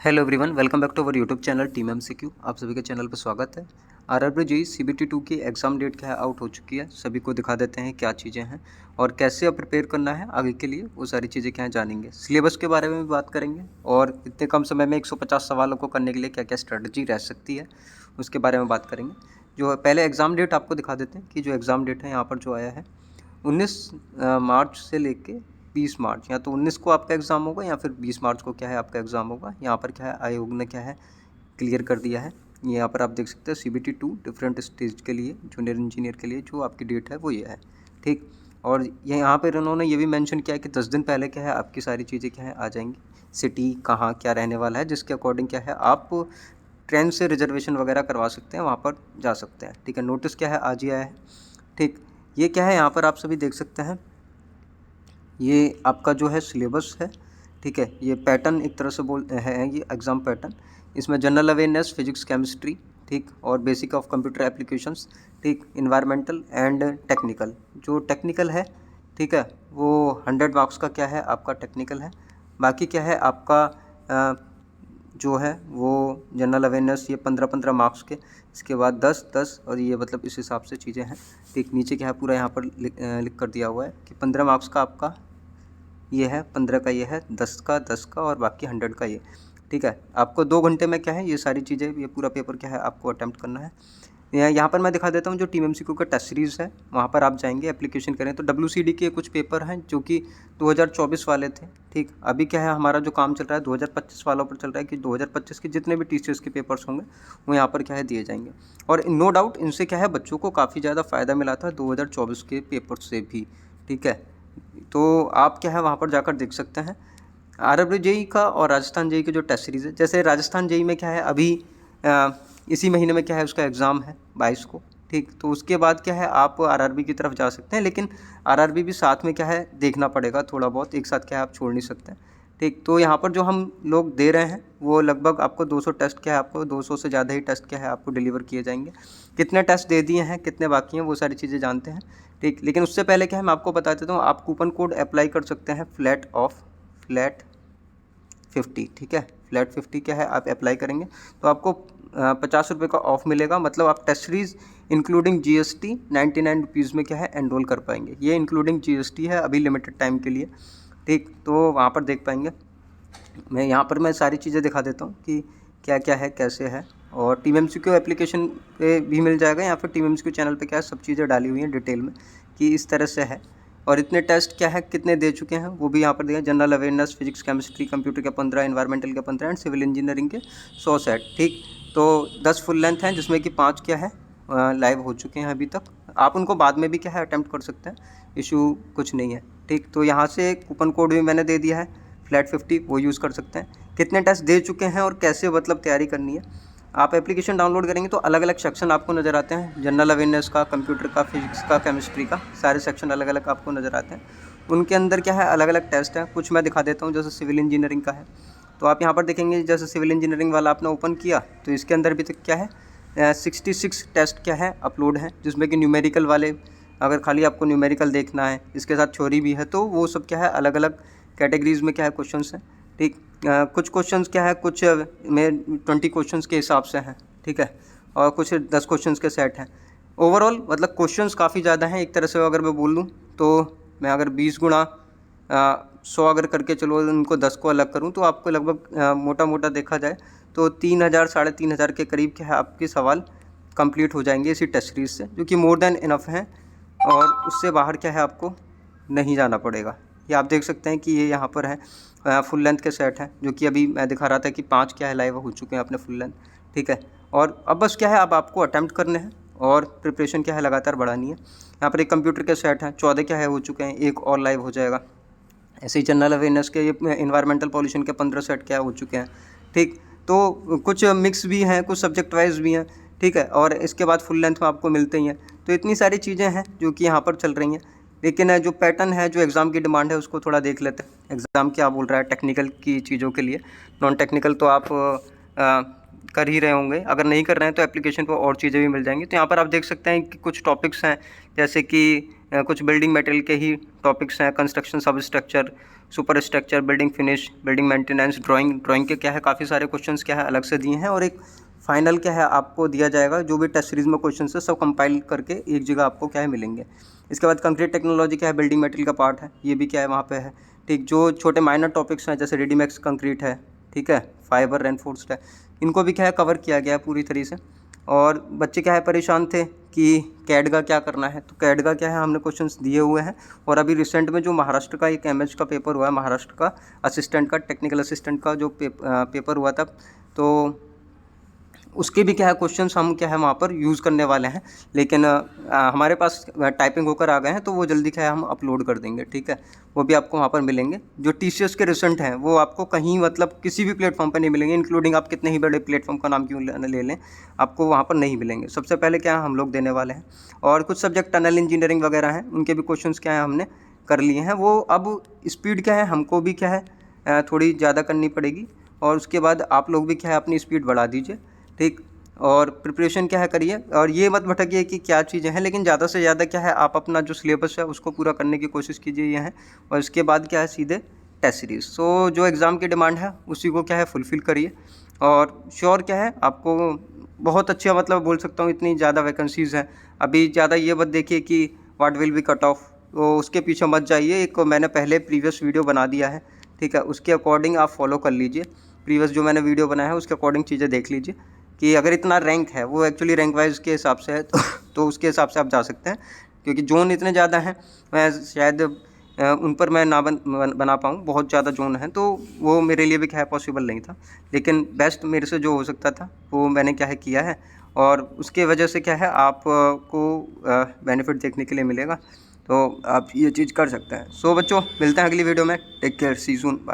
Hello everyone, welcome back to our YouTube channel team MCQ. आप सभी के channel पर स्वागत है। आरआरबी जेईई सीबीटी 2 की एग्ज़ाम डेट क्या है आउट हो चुकी है। सभी को दिखा देते हैं क्या चीज़ें हैं और कैसे अब प्रिपेयर करना है आगे के लिए, वो सारी चीज़ें क्या है जानेंगे। सिलेबस के बारे में भी बात करेंगे और इतने कम समय में 150 सवालों को करने के लिए क्या क्या स्ट्रेटजी रह सकती है उसके बारे में बात करेंगे। जो पहले एग्ज़ाम डेट आपको दिखा देते हैं कि जो एग्ज़ाम डेट है यहाँ पर जो आया है 19 मार्च से लेके 20 मार्च, या तो 19 को आपका एग्ज़ाम होगा या फिर 20 मार्च को क्या है आपका एग्ज़ाम होगा। यहाँ पर क्या है आयोग ने क्या है क्लियर कर दिया है। यहाँ पर आप देख सकते हैं सीबीटी 2 डिफरेंट स्टेज के लिए, जूनियर इंजीनियर के लिए जो आपकी डेट है वो ये है, ठीक। और ये यहाँ पर उन्होंने ये भी मेंशन किया है कि 10 दिन पहले क्या है आपकी सारी चीज़ें क्या है आ जाएंगी, सिटी कहाँ क्या रहने वाला है, जिसके अकॉर्डिंग क्या है आप ट्रेन से रिजर्वेशन वगैरह करवा सकते हैं, वहाँ पर जा सकते हैं, ठीक है। नोटिस क्या है आज ही आया है, ठीक। ये क्या है यहाँ पर आप सभी देख सकते हैं, ये आपका जो है सिलेबस है, ठीक है। ये पैटर्न एक तरह से है ये एग्ज़ाम पैटर्न। इसमें जनरल अवेयरनेस, फिजिक्स, केमिस्ट्री, ठीक, और बेसिक ऑफ कंप्यूटर एप्लीकेशंस, ठीक, इन्वायरमेंटल एंड टेक्निकल। जो टेक्निकल है, ठीक है, वो 100 मार्क्स का क्या है आपका टेक्निकल है। बाकी क्या है आपका जो है वो जनरल अवेयरनेस ये 15-15 मार्क्स के, इसके बाद 10-10, और ये मतलब इस हिसाब से चीज़ें हैं, ठीक। नीचे क्या है पूरा यहाँ पर लिख कर दिया हुआ है कि 15 मार्क्स का आपका ये है, 15 का ये है, 10 का 10 का और बाकी 100 का ये, ठीक है। आपको 2 घंटे में क्या है ये सारी चीज़ें, ये पूरा पेपर क्या है आपको अटैम्प्ट करना है। यहाँ पर मैं दिखा देता हूँ जो टीम एमसीक्यू का टेस्ट सीरीज़ है, वहाँ पर आप जाएंगे एप्लीकेशन करें तो WCD के कुछ पेपर हैं जो कि 2024 वाले थे, ठीक। अभी क्या है हमारा जो काम चल रहा है 2025 वालों पर चल रहा है कि 2025 के जितने भी टीचर्स के पेपर्स होंगे वो यहाँ पर क्या है दिए जाएंगे। और नो डाउट इनसे क्या है बच्चों को काफ़ी ज़्यादा फ़ायदा मिला था 2024 के पेपर से भी, ठीक है। तो आप क्या है वहाँ पर जाकर देख सकते हैं आरआरबी जेईई का और राजस्थान जेईई के जो टेस्ट सीरीज़ है। जैसे राजस्थान जेईई में क्या है अभी इसी महीने में क्या है उसका एग्ज़ाम है 22 को, ठीक। तो उसके बाद क्या है आप आरआरबी की तरफ जा सकते हैं, लेकिन आरआरबी भी साथ में क्या है देखना पड़ेगा थोड़ा बहुत, एक साथ क्या है आप छोड़ नहीं सकते, ठीक। तो यहाँ पर जो हम लोग दे रहे हैं वो लगभग आपको 200 टेस्ट क्या है, आपको 200 से ज़्यादा ही टेस्ट क्या है आपको डिलीवर किए जाएंगे। कितने टेस्ट दे दिए हैं, कितने बाकी हैं, वो सारी चीज़ें जानते हैं, ठीक। लेकिन उससे पहले क्या है मैं आपको बता देता हूँ, आप कूपन कोड अप्लाई कर सकते हैं फ्लैट 50, ठीक है। फ्लैट 50 क्या है आप अप्लाई करेंगे तो आपको 50 रुपये का ऑफ मिलेगा। मतलब आप test series including GST 99 rupees में क्या है एनरोल कर पाएंगे। ये इंक्लूडिंग GST है अभी लिमिटेड टाइम के लिए, ठीक। तो वहाँ पर देख पाएंगे। मैं सारी चीज़ें दिखा देता हूँ कि क्या क्या है कैसे है, और टीम एमसीक्यू एप्लीकेशन पे भी मिल जाएगा या फिर टीम एमसीक्यू चैनल पे क्या है सब चीज़ें डाली हुई हैं डिटेल में कि इस तरह से है। और इतने टेस्ट क्या है कितने दे चुके हैं वो भी यहाँ पर दिया। General awareness, physics, chemistry, computer के 15, इन्वायरमेंटल के 15 एंड सिविल इंजीनियरिंग के 100 सेट, ठीक। तो 10 फुल लेंथ हैं जिसमें कि 5 क्या है लाइव हो चुके हैं अभी तक। आप उनको बाद में भी क्या है अटैम्प्ट कर सकते हैं, इशू कुछ नहीं है, ठीक। तो यहाँ से कूपन कोड भी मैंने दे दिया है फ्लैट 50, वो यूज़ कर सकते हैं। कितने टेस्ट दे चुके हैं और कैसे मतलब तैयारी करनी है, आप एप्लीकेशन डाउनलोड करेंगे तो अलग अलग सेक्शन आपको नज़र आते हैं। जनरल अवेयरनेस का, कंप्यूटर का, फिजिक्स का, केमिस्ट्री का, सारे सेक्शन अलग अलग आपको नज़र आते हैं। उनके अंदर क्या है अलग अलग टेस्ट हैं, कुछ मैं दिखा देता हूँ। जैसे सिविल इंजीनियरिंग का है तो आप यहाँ पर देखेंगे, जैसे सिविल इंजीनियरिंग वाला आपने ओपन किया तो इसके अंदर भी तक क्या है 66 टेस्ट क्या है अपलोड हैं, जिसमें कि न्यूमेरिकल वाले, अगर खाली आपको न्यूमेरिकल देखना है इसके साथ थ्योरी भी है तो वो सब क्या है अलग अलग कैटेगरीज़ में क्या है क्वेश्चंस हैं, ठीक। कुछ क्वेश्चंस क्या है कुछ में 20 क्वेश्चंस के हिसाब से हैं, ठीक है, और कुछ 10 क्वेश्चंस के सेट हैं। ओवरऑल मतलब क्वेश्चंस काफ़ी ज़्यादा हैं एक तरह से अगर मैं बोल दूँ तो। मैं अगर 20 गुणा 100 अगर करके चलो उनको 10 को अलग करूँ तो आपको लगभग मोटा मोटा देखा जाए तो 3000 3,500 के करीब क्या है आपके सवाल कंप्लीट हो जाएंगे इसी टेस्ट सीरीज़ से, जो कि मोर देन इनफ हैं। और उससे बाहर क्या है आपको नहीं जाना पड़ेगा। ये आप देख सकते हैं कि ये यहाँ पर है फुल लेंथ के सेट हैं, जो कि अभी मैं दिखा रहा था कि 5 क्या है लाइव हो चुके हैं अपने फुल लेंथ, ठीक है। और अब बस क्या है अब आपको अटैम्प्ट करने हैं और प्रिपरेशन क्या है लगातार बढ़ानी है। यहाँ पर एक कंप्यूटर के सेट हैं 14 क्या है हो चुके हैं, एक और लाइव हो जाएगा। ऐसे ही जनरल अवेयरनेस के ये इन्वायरमेंटल पॉल्यूशन के 15 सेट क्या हो चुके हैं, ठीक। तो कुछ मिक्स भी हैं, कुछ सब्जेक्ट वाइज भी हैं, ठीक है। और इसके बाद फुल लेंथ में आपको मिलते ही हैं। तो इतनी सारी चीज़ें हैं जो कि यहाँ पर चल रही हैं। लेकिन जो पैटर्न है, जो एग्ज़ाम की डिमांड है उसको थोड़ा देख लेते हैं। एग्ज़ाम क्या बोल रहा है टेक्निकल की चीज़ों के लिए, नॉन टेक्निकल तो आप कर ही रहे होंगे। अगर नहीं कर रहे हैं तो एप्लीकेशन पर और चीज़ें भी मिल जाएंगी। तो यहाँ पर आप देख सकते हैं कि कुछ टॉपिक्स हैं, जैसे कि कुछ बिल्डिंग मटेरियल के ही टॉपिक्स हैं, कंस्ट्रक्शन सब structure, super structure, building finish, building maintenance, drawing के क्या है काफ़ी सारे क्वेश्चंस क्या है अलग से दिए हैं, और एक फाइनल क्या है आपको दिया जाएगा, जो भी टेस्ट सीरीज में क्वेश्चन है सब कंपाइल करके एक जगह आपको क्या है मिलेंगे। इसके बाद कंक्रीट टेक्नोलॉजी क्या है, बिल्डिंग मटेरियल का पार्ट है, ये भी क्या है वहाँ पे है। ठीक, जो छोटे माइनर टॉपिक्स हैं जैसे रेडीमेक्स कंक्रीट है, ठीक है, फाइबर रेनफोर्स्ड है, इनको भी क्या है कवर किया गया है पूरी तरीके से। और बच्चे क्या है परेशान थे कि कैड का क्या करना है, तो कैड का क्या है हमने क्वेश्चंस दिए हुए हैं। और अभी रिसेंट में जो महाराष्ट्र का एक एमएच का पेपर हुआ है, महाराष्ट्र का असिस्टेंट का, टेक्निकल असिस्टेंट का जो पेपर हुआ था, तो उसके भी क्या है क्वेश्चंस हम क्या है वहाँ पर यूज़ करने वाले हैं। लेकिन हमारे पास टाइपिंग होकर आ गए हैं, तो वो जल्दी क्या है हम अपलोड कर देंगे, ठीक है, वो भी आपको वहाँ पर मिलेंगे। जो टीसीएस के रिजल्ट हैं वो आपको कहीं मतलब किसी भी प्लेटफॉर्म पर नहीं मिलेंगे, इंक्लूडिंग आप कितने ही बड़े प्लेटफॉर्म का नाम क्यों ले लें, आपको वहाँ पर नहीं मिलेंगे। सबसे पहले क्या हम लोग देने वाले हैं। और कुछ सब्जेक्ट टनल इंजीनियरिंग वगैरह हैं, उनके भी क्वेश्चन क्या है हमने कर लिए हैं। वो अब स्पीड क्या है हमको भी क्या है थोड़ी ज़्यादा करनी पड़ेगी, और उसके बाद आप लोग भी क्या है अपनी स्पीड बढ़ा दीजिए, ठीक। और प्रिपरेशन क्या है करिए, और ये मत भटकिए कि क्या चीज़ें हैं, लेकिन ज़्यादा से ज़्यादा क्या है आप अपना जो सिलेबस है उसको पूरा करने की कोशिश कीजिए ये है। और इसके बाद क्या है सीधे टेस्ट सीरीज, सो जो एग्ज़ाम की डिमांड है उसी को क्या है फुलफ़िल करिए। और श्योर क्या है आपको बहुत अच्छा मतलब बोल सकता हूँ, इतनी ज़्यादा वैकेंसीज़ हैं अभी। ज़्यादा ये मत देखिए कि what will be cut off, तो उसके पीछे मत जाइए। एक मैंने पहले प्रीवियस वीडियो बना दिया है, ठीक है, उसके अकॉर्डिंग आप फॉलो कर लीजिए। प्रीवियस जो मैंने वीडियो बनाया है उसके अकॉर्डिंग चीज़ें देख लीजिए कि अगर इतना रैंक है, वो एक्चुअली रैंक वाइज के हिसाब से है, तो उसके हिसाब से आप जा सकते हैं। क्योंकि जोन इतने ज़्यादा हैं, मैं शायद उन पर मैं ना बना पाऊँ, बहुत ज़्यादा जोन है, तो वो मेरे लिए भी क्या है पॉसिबल नहीं था। लेकिन बेस्ट मेरे से जो हो सकता था वो मैंने क्या है किया है, और उसके वजह से क्या है आपको बेनिफिट देखने के लिए मिलेगा। तो आप ये चीज़ कर सकते हैं। सो बच्चों, मिलते हैं अगली वीडियो में। टेक केयर, सी सून, बाय।